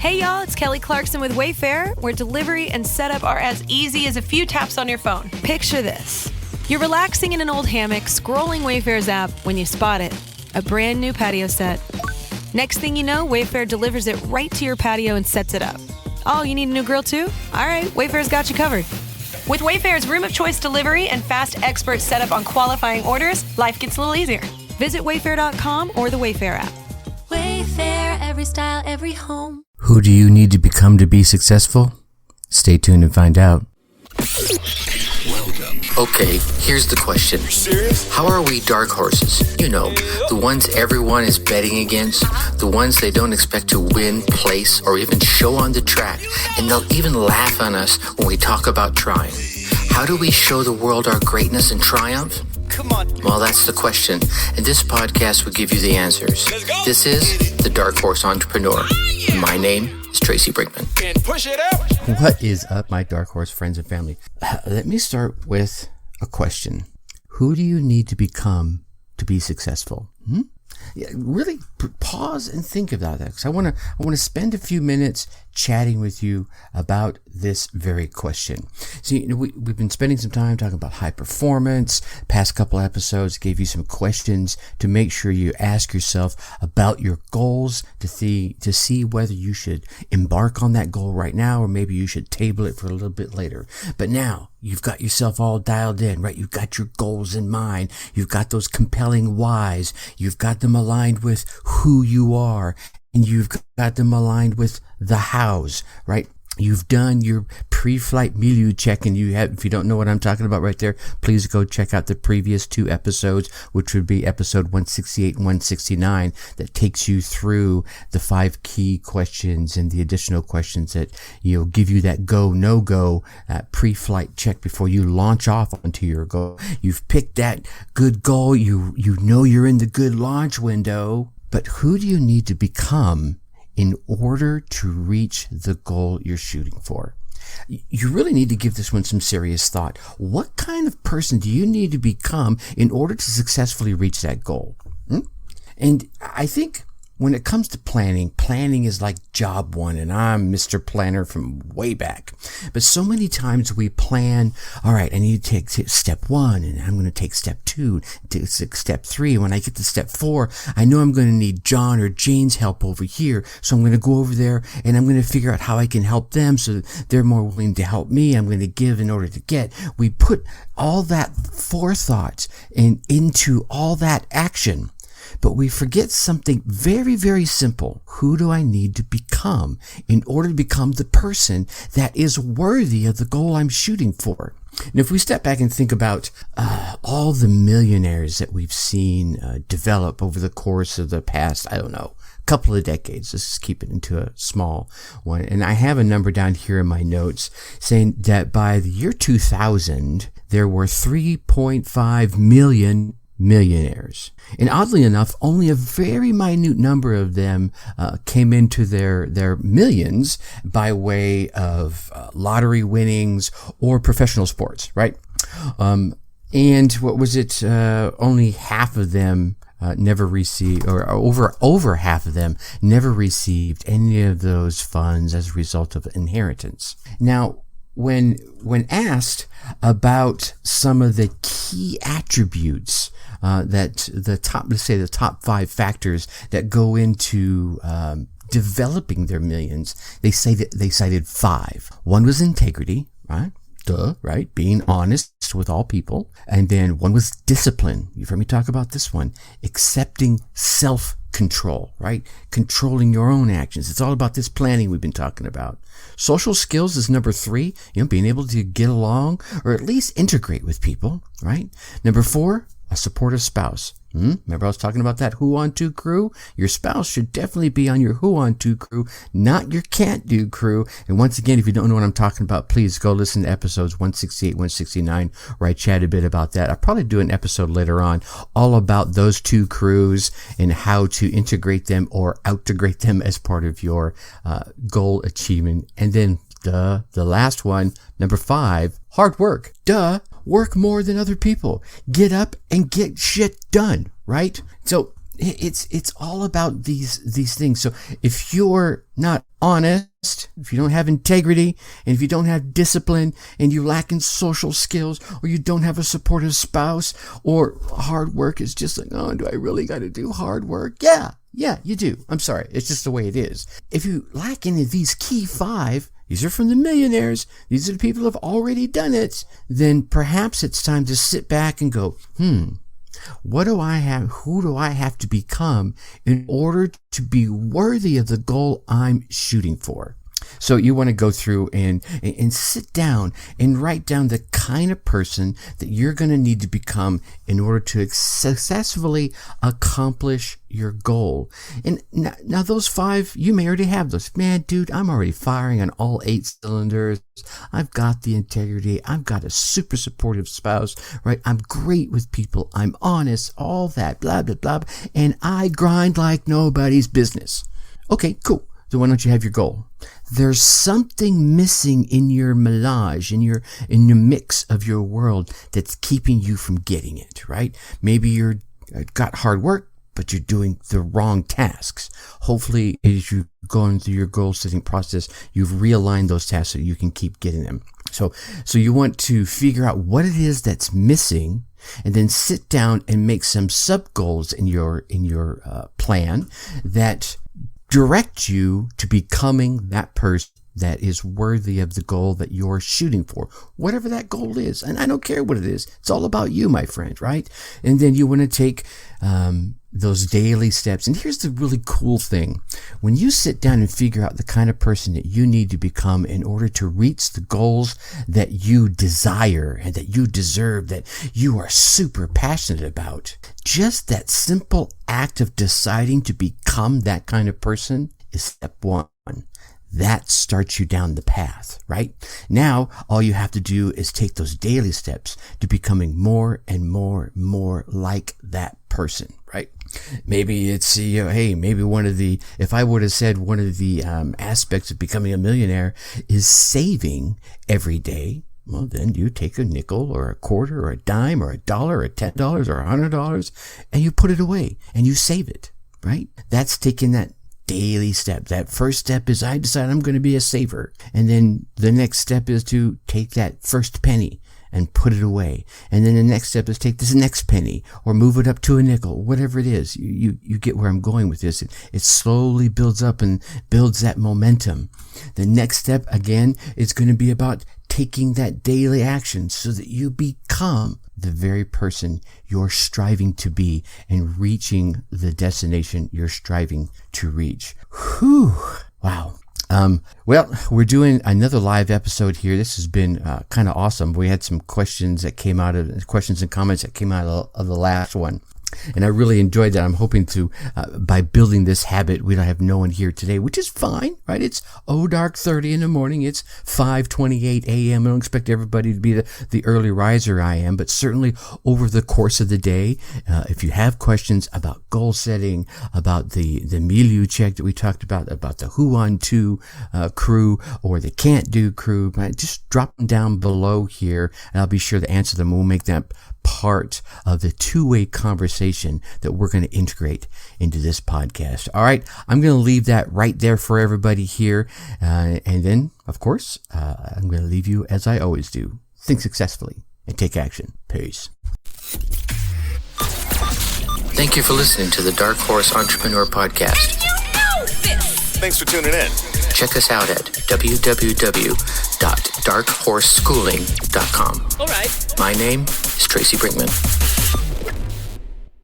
Hey y'all, it's Kelly Clarkson with Wayfair, where delivery and setup are as easy as a few taps on your phone. Picture this. You're relaxing in an old hammock, scrolling Wayfair's app when you spot it. A brand new patio set. Next thing you know, Wayfair delivers it right to your patio and sets it up. Oh, you need a new grill too? All right, Wayfair's got you covered. With Wayfair's room of choice delivery and fast expert setup on qualifying orders, life gets a little easier. Visit wayfair.com or the Wayfair app. Wayfair, every style, every home. Who do you need to become to be successful? Stay tuned and find out. Welcome. Okay, here's the question. Serious? How are we dark horses? You know, the ones everyone is betting against, the ones they don't expect to win, place, or even show on the track, and they'll even laugh on us when we talk about trying. How do we show the world our greatness and triumph? Come on. Well, that's the question, and this podcast will give you the answers. Let's go. This is The Dark Horse Entrepreneur. And my name is Tracy Brinkman. And push it out. What is up, my Dark Horse friends and family? Let me start with a question. Who do you need to become to be successful? Yeah, really pause and think about that, because I want to spend a few minutes chatting with you about this very question. See, we've been spending some time talking about high performance. Past couple episodes gave you some questions to make sure you ask yourself about your goals to see whether you should embark on that goal right now, or maybe you should table it for a little bit later. But now you've got yourself all dialed in, right? You've got your goals in mind. You've got those compelling whys. You've got them aligned with who you are, and you've got them aligned with the hows, right? You've done your pre-flight milieu check, and if you don't know what I'm talking about right there, please go check out the previous two episodes, which would be episode 168 and 169, that takes you through the 5 key questions and the additional questions that, give you that go, no-go pre-flight check before you launch off onto your goal. You've picked that good goal. You know you're in the good launch window, but who do you need to become in order to reach the goal you're shooting for? You really need to give this one some serious thought. What kind of person do you need to become in order to successfully reach that goal? And I think when it comes to planning is like job one, and I'm Mr. Planner from way back. But so many times we plan, all right, I need to take step 1, and I'm going to take step 2, step 3. When I get to step 4, I know I'm going to need John or Jane's help over here. So I'm going to go over there, and I'm going to figure out how I can help them so they're more willing to help me. I'm going to give in order to get. We put all that forethought into all that action. But we forget something very, very simple. Who do I need to become in order to become the person that is worthy of the goal I'm shooting for? And if we step back and think about all the millionaires that we've seen develop over the course of the past, couple of decades. Let's just keep it into a small one. And I have a number down here in my notes saying that by the year 2000, there were 3.5 million millionaires. And oddly enough, only a very minute number of them came into their millions by way of lottery winnings or professional sports, right? And what was it? Only half of them never received, or over half of them never received any of those funds as a result of inheritance. Now, when asked about some of the key attributes that the top 5 factors that go into developing their millions, they cited 5. One was integrity, right? Right? Being honest with all people. And then one was discipline. You've heard me talk about this one. Accepting self-control, right? Controlling your own actions. It's all about this planning we've been talking about. Social skills is number 3. Being able to get along or at least integrate with people, right? Number 4, a supportive spouse. Remember I was talking about that Who On To crew? Your spouse should definitely be on your Who On To crew, not your Can't Do crew. And once again, if you don't know what I'm talking about, please go listen to episodes 168, 169, where I chat a bit about that. I'll probably do an episode later on all about those 2 crews and how to integrate them or outintegrate them as part of your goal achievement. And then the last one, number 5, hard work. Work more than other people. Get up and get shit done, right? So It's all about these things. So if you're not honest, if you don't have integrity, and if you don't have discipline, and you lack in social skills, or you don't have a supportive spouse, or hard work is just like, oh, do I really got to do hard work? Yeah, you do. I'm sorry. It's just the way it is. If you lack any of these key 5, these are from the millionaires, these are the people who have already done it, then perhaps it's time to sit back and go, what do I have? Who do I have to become in order to be worthy of the goal I'm shooting for? So you want to go through and sit down and write down the kind of person that you're going to need to become in order to successfully accomplish your goal. And now those 5, you may already have those. Man, dude, I'm already firing on all 8 cylinders. I've got the integrity. I've got a super supportive spouse, right? I'm great with people. I'm honest, all that, blah, blah, blah. And I grind like nobody's business. Okay, cool. So why don't you have your goal? There's something missing in your melange, in your mix of your world that's keeping you from getting it, right? Maybe you're got hard work, but you're doing the wrong tasks. Hopefully, as you're going through your goal setting process, you've realigned those tasks so you can keep getting them. So you want to figure out what it is that's missing, and then sit down and make some sub goals in your plan that direct you to becoming that person that is worthy of the goal that you're shooting for, whatever that goal is. And I don't care what it is. It's all about you, my friend, right? And then you want to take those daily steps. And here's the really cool thing. When you sit down and figure out the kind of person that you need to become in order to reach the goals that you desire and that you deserve, that you are super passionate about, just that simple act of deciding to become that kind of person is step 1. That starts you down the path, right? Now, all you have to do is take those daily steps to becoming more and more like that person, right? Maybe it's, maybe if I would have said one of the aspects of becoming a millionaire is saving every day, well, then you take a nickel or a quarter or a dime or $1 or $10 or $100 and you put it away and you save it, right? That's taking that daily step. That first step is I decide I'm going to be a saver. And then the next step is to take that first penny and put it away. And then the next step is take this next penny or move it up to a nickel, whatever it is. You get where I'm going with this. It slowly builds up and builds that momentum. The next step, again, is going to be about taking that daily action so that you become the very person you're striving to be and reaching the destination you're striving to reach. Whew. Wow. Well, we're doing another live episode here. This has been kind of awesome. We had some questions and comments that came out of the last one. And I really enjoyed that. I'm hoping to, by building this habit, we don't have no one here today, which is fine, right? It's dark 30 in the morning. It's 5:28 a.m. I don't expect everybody to be the early riser I am, but certainly over the course of the day, if you have questions about goal setting, about the milieu check that we talked about the who on to crew or the can't do crew, just drop them down below here and I'll be sure to answer them. We'll make that part of the two-way conversation that we're going to integrate into this podcast. All right, I'm going to leave that right there for everybody here. And then, of course, I'm going to leave you as I always do. Think successfully and take action. Peace. Thank you for listening to the Dark Horse Entrepreneur Podcast. You know this! Thanks for tuning in. Check us out at www.darkhorseschooling.com. All right. My name is Tracy Brinkman.